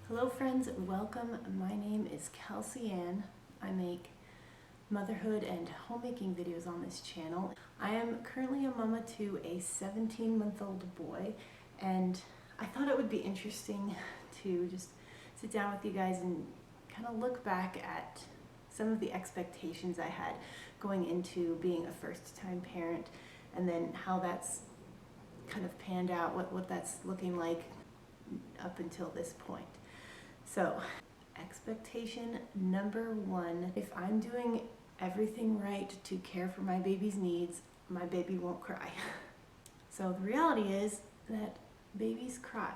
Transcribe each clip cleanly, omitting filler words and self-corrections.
Hello friends, welcome. My name is Kelsey Ann. I make motherhood and homemaking videos on this channel. I am currently a mama to a 17-month-old boy, and I thought it would be interesting to just sit down with you guys and kind of look back at some of the expectations I had going into being a first-time parent, and then how that's kind of panned out, what that's looking like up until this point. So, expectation number one, if I'm doing everything right to care for my baby's needs, my baby won't cry. So the reality is that babies cry,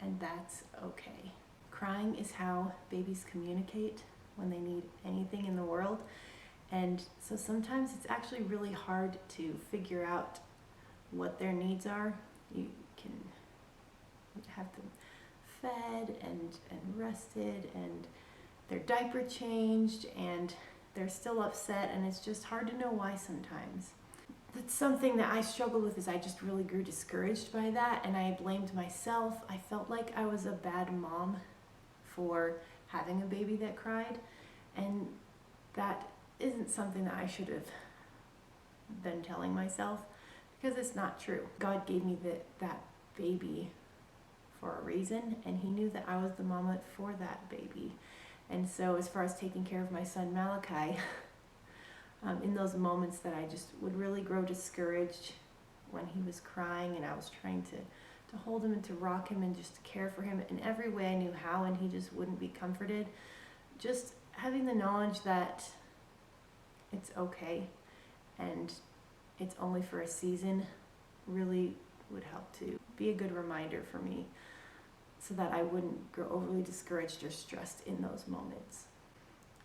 and that's okay. Crying is how babies communicate when they need anything in the world. And so sometimes it's actually really hard to figure out what their needs are. You can have them fed and rested and their diaper changed and they're still upset, and it's just hard to know why sometimes. That's something that I struggled with, is I just really grew discouraged by that, and I blamed myself. I felt like I was a bad mom for having a baby that cried, and that isn't something that I should have been telling myself, because it's not true. God gave me that baby for a reason, and he knew that I was the mama for that baby. And so as far as taking care of my son Malachi, in those moments that I just would really grow discouraged when he was crying, and I was trying to hold him and to rock him and just to care for him in every way I knew how, and he just wouldn't be comforted, just having the knowledge that it's okay and it's only for a season really would help to be a good reminder for me, so that I wouldn't grow overly discouraged or stressed in those moments.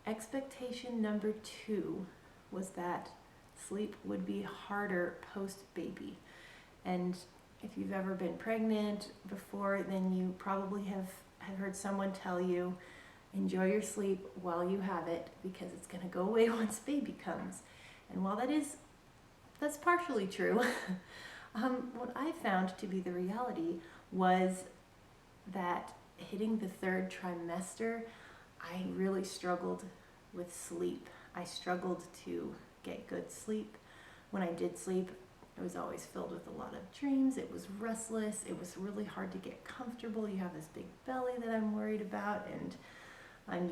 Expectation number two was that sleep would be harder post-baby. And if you've ever been pregnant before, then you probably have heard someone tell you, enjoy your sleep while you have it, because it's gonna go away once baby comes. And while that's partially true, what I found to be the reality was that hitting the third trimester, I really struggled with sleep. I struggled to get good sleep. When I did sleep, it was always filled with a lot of dreams. It was restless. It was really hard to get comfortable. You have this big belly that I'm worried about, and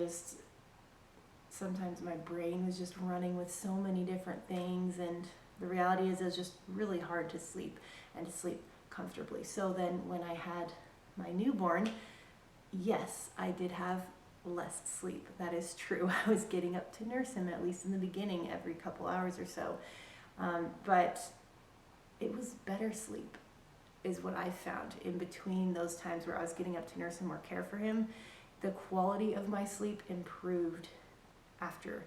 sometimes my brain was just running with so many different things, and the reality is it was just really hard to sleep and to sleep comfortably. So then when I had my newborn, yes, I did have less sleep. That is true. I was getting up to nurse him, at least in the beginning, every couple hours or so. But it was better sleep is what I found in between those times where I was getting up to nurse him or care for him. The quality of my sleep improved after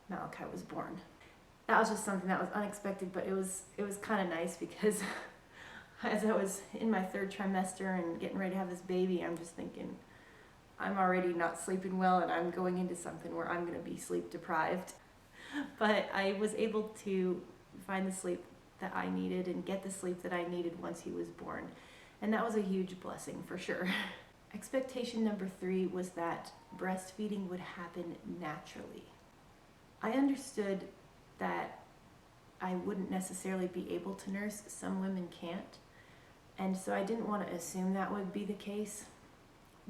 Malachi was born. That was just something that was unexpected, but it was kind of nice, because as I was in my third trimester and getting ready to have this baby, I'm just thinking, I'm already not sleeping well, and I'm going into something where I'm going to be sleep deprived. But I was able to find the sleep that I needed and get the sleep that I needed once he was born. And that was a huge blessing for sure. Expectation number three was that breastfeeding would happen naturally. I understood that I wouldn't necessarily be able to nurse. Some women can't. And so I didn't want to assume that would be the case.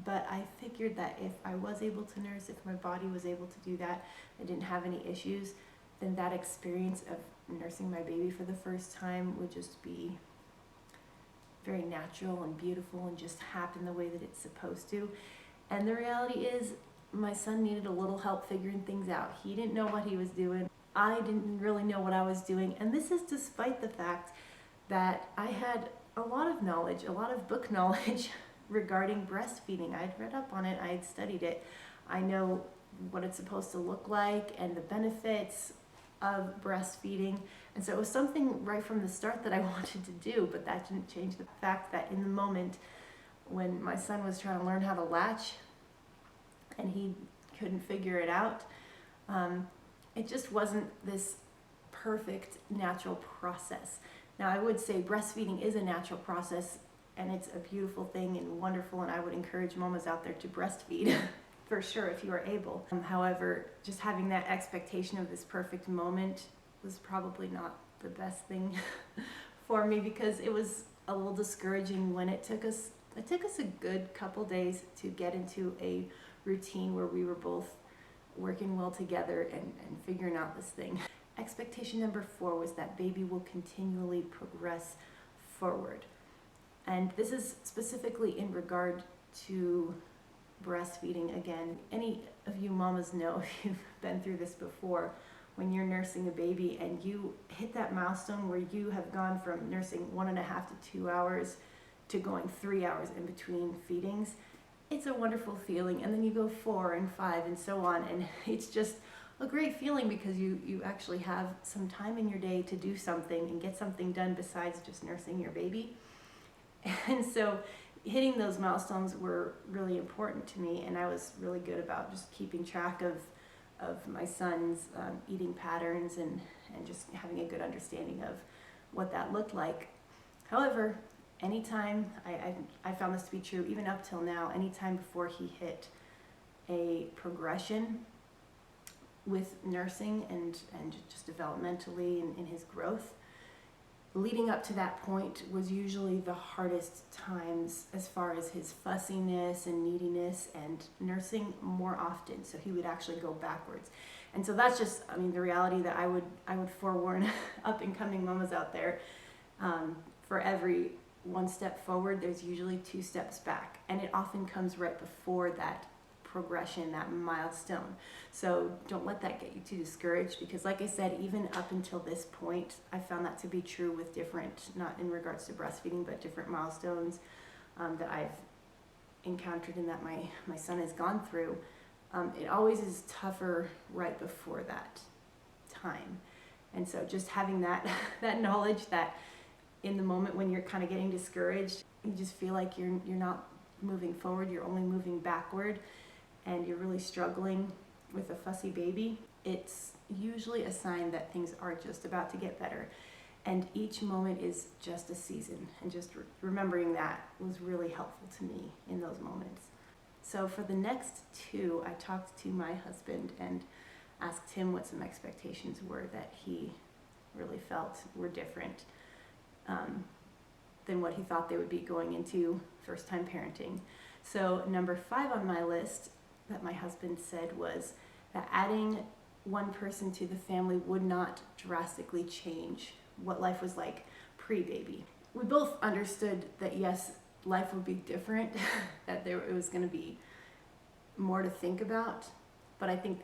But I figured that if I was able to nurse, if my body was able to do that, I didn't have any issues, then that experience of nursing my baby for the first time would just be very natural and beautiful and just happen the way that it's supposed to. And the reality is, my son needed a little help figuring things out. He didn't know what he was doing. I didn't really know what I was doing. And this is despite the fact that I had a lot of knowledge, a lot of book knowledge regarding breastfeeding. I'd read up on it, I had studied it. I know what it's supposed to look like and the benefits of breastfeeding. And so it was something right from the start that I wanted to do, but that didn't change the fact that in the moment when my son was trying to learn how to latch and he couldn't figure it out, it just wasn't this perfect natural process. Now I would say breastfeeding is a natural process and it's a beautiful thing and wonderful, and I would encourage mamas out there to breastfeed for sure if you are able. However, just having that expectation of this perfect moment was probably not the best thing for me, because it was a little discouraging when it took us a good couple days to get into a routine where we were both working well together and figuring out this thing. Expectation number 4 was that baby will continually progress forward. And this is specifically in regard to breastfeeding. Again, any of you mamas know, if you've been through this before, when you're nursing a baby and you hit that milestone where you have gone from nursing 1.5 to 2 hours to going 3 hours in between feedings, it's a wonderful feeling. And then you go 4 and 5 and so on, and it's just a great feeling because you actually have some time in your day to do something and get something done besides just nursing your baby. And so hitting those milestones were really important to me, and I was really good about just keeping track of my son's eating patterns and just having a good understanding of what that looked like. However, anytime, I found this to be true even up till now, anytime before he hit a progression with nursing and just developmentally in his growth, leading up to that point was usually the hardest times as far as his fussiness and neediness and nursing more often. So he would actually go backwards. And so that's just, the reality that I would forewarn up and coming mamas out there. For every 1 step forward, there's usually 2 steps back. And it often comes right before that progression, that milestone. So don't let that get you too discouraged, because like I said, even up until this point, I found that to be true with different, not in regards to breastfeeding, but different milestones that I've encountered and that my son has gone through. It always is tougher right before that time. And so just having that knowledge that in the moment when you're kind of getting discouraged, you just feel like you're not moving forward, you're only moving backward, and you're really struggling with a fussy baby, it's usually a sign that things are just about to get better. And each moment is just a season, and just remembering that was really helpful to me in those moments. So for the next 2, I talked to my husband and asked him what some expectations were that he really felt were different than what he thought they would be going into first-time parenting. So number 5 on my list that my husband said was that adding one person to the family would not drastically change what life was like pre-baby. We both understood that yes, life would be different, that it was going to be more to think about, but I think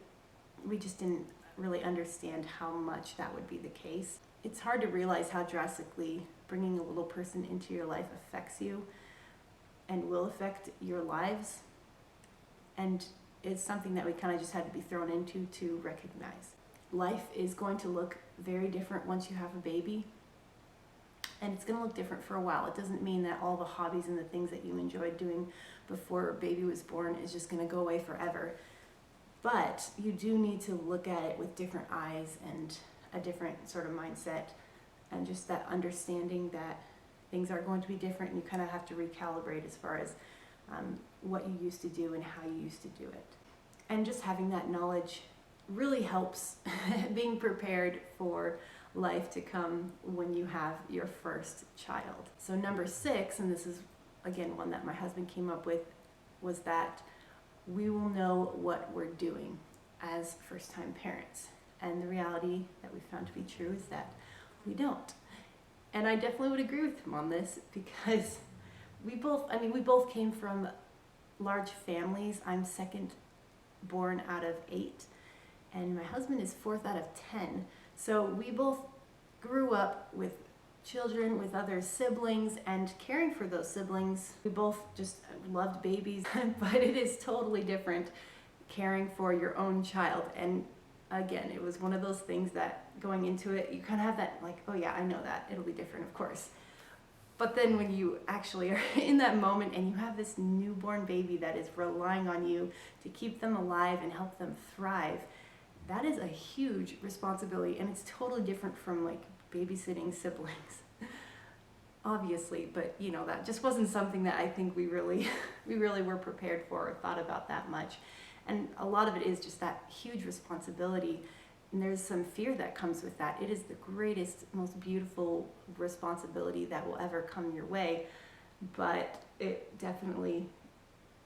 we just didn't really understand how much that would be the case. It's hard to realize how drastically bringing a little person into your life affects you and will affect your lives. And it's something that we kind of just had to be thrown into to recognize. Life is going to look very different once you have a baby, and it's going to look different for a while. It doesn't mean that all the hobbies and the things that you enjoyed doing before baby was born is just going to go away forever. But you do need to look at it with different eyes and a different sort of mindset, and just that understanding that things are going to be different, and you kind of have to recalibrate as far as what you used to do and how you used to do it. And just having that knowledge really helps being prepared for life to come when you have your first child. So number 6, and this is again one that my husband came up with, was that we will know what we're doing as first-time parents. And the reality that we found to be true is that we don't. And I definitely would agree with him on this, because we both came from large families. I'm second born out of 8, and my husband is 4th out of 10. So we both grew up with children, with other siblings, and caring for those siblings. We both just loved babies, but it is totally different caring for your own child. And again, it was one of those things that going into it, you kind of have that like, oh yeah, I know that, it'll be different, of course. But then when you actually are in that moment and you have this newborn baby that is relying on you to keep them alive and help them thrive, that is a huge responsibility, and it's totally different from like babysitting siblings. obviously, but you know, that just wasn't something that I think we really were prepared for or thought about that much. And a lot of it is just that huge responsibility, and there's some fear that comes with that. It is the greatest, most beautiful responsibility that will ever come your way, but it definitely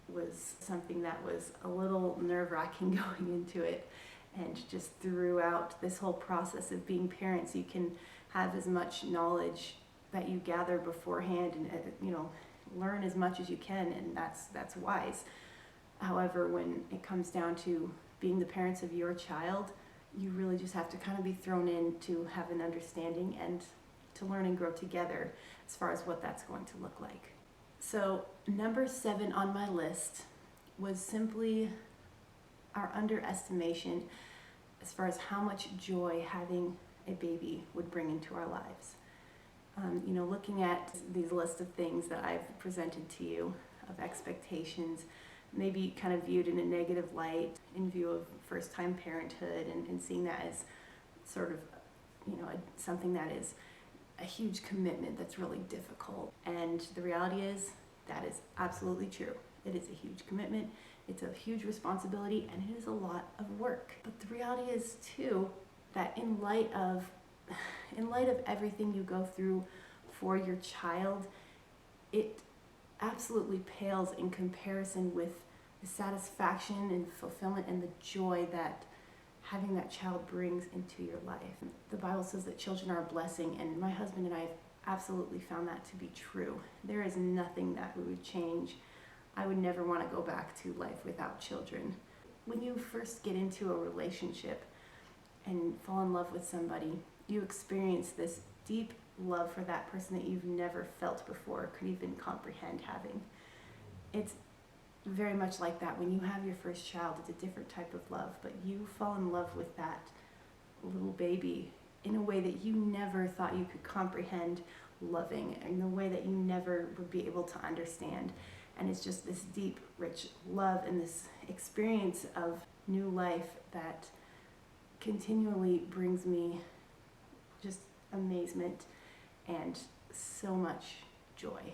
was something that was a little nerve-wracking going into it. And just throughout this whole process of being parents, you can have as much knowledge that you gather beforehand, and you know, learn as much as you can, and that's wise. However, when it comes down to being the parents of your child, you really just have to kind of be thrown in to have an understanding and to learn and grow together as far as what that's going to look like. So number 7 on my list was simply our underestimation as far as how much joy having a baby would bring into our lives. You know, looking at these lists of things that I've presented to you, of expectations, maybe kind of viewed in a negative light in view of first-time parenthood, and seeing that as sort of, you know, something that is a huge commitment that's really difficult. And the reality is that is absolutely true. It is a huge commitment, it's a huge responsibility, and it is a lot of work. But the reality is too that in light of everything you go through for your child, it absolutely pales in comparison with the satisfaction and fulfillment and the joy that having that child brings into your life. The Bible says that children are a blessing, and my husband and I have absolutely found that to be true. There is nothing that we would change. I would never want to go back to life without children. When you first get into a relationship and fall in love with somebody, you experience this deep love for that person that you've never felt before, could even comprehend having. It's very much like that when you have your first child. It's a different type of love, but you fall in love with that little baby in a way that you never thought you could comprehend loving, in a way that you never would be able to understand. And it's just this deep, rich love and this experience of new life that continually brings me just amazement and so much joy.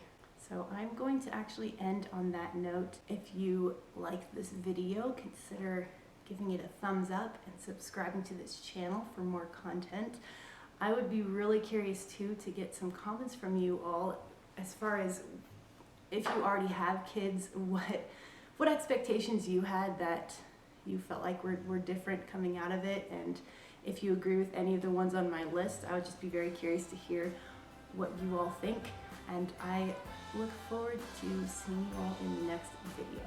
So I'm going to actually end on that note. If you like this video, consider giving it a thumbs up and subscribing to this channel for more content. I would be really curious too to get some comments from you all as far as if you already have kids, what expectations you had that you felt like were different coming out of it, and if you agree with any of the ones on my list. I would just be very curious to hear what you all think, and I look forward to seeing you all in the next video.